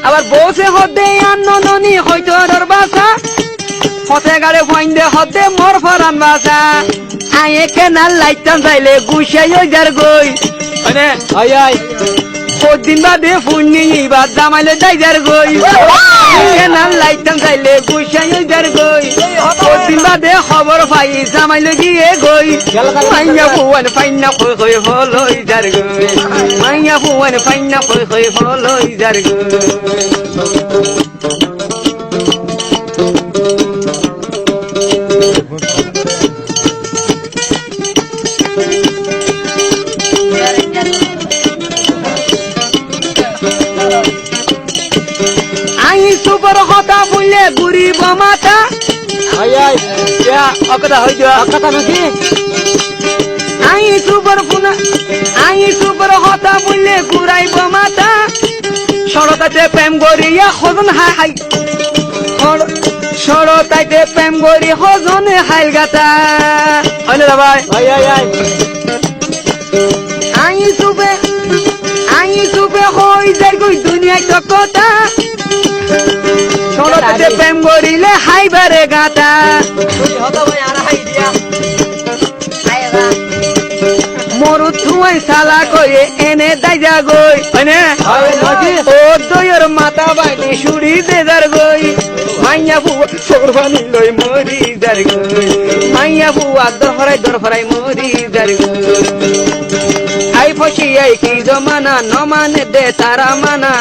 আবার বসে হতে আননি হয়তো বাসা হতে গাড়ে ফাইন্দে হতে মোর ফরান বাসা আয়ে কেনাল লাইতাম চাইলে গুছাই যার গই মানে আই আই দিন বাদে ফুন্নি বা জামাইলে যাইজার গই কেনাল লাইতাম চাইলে গুছাই যার গই দিন বাদে খবর পাই জামাইলে গিয়ে গই মাইয়া ফুয়ান ফাইনা খই খই হলই যার গই মাইয়া ফুয়ান ফাইনা খই খই হলই যার গই সুপর কথা বললে গুরিব মাথা আই আই অকথা হয়ে যাওয়া কথা নাকি সুপর কথা বললে ঘুরাইব মাথা সরতাতে প্রেম করিয়া সজন হাই সরতাইতে প্রেম করি সজনে হাইল গাতা হয় না ভাই আই আই আই আই সুপে হই যাই গই দুনিয়ায় তো কথা সরতাতে প্রেম করিলে হাইবারে গাতা মরু থুয়াই সালা কয়ে এনে দাইজা গই মানে ও দইয়ের মাথা বাইনি সুড়ি দেদার গই মাইয়া বুয়া সরবানি লই মরি দার গই মাইয়া বুয়া দরফরাই মরি দার গই আই ফসি আই কি জমানা ন মানে দে তারা মানা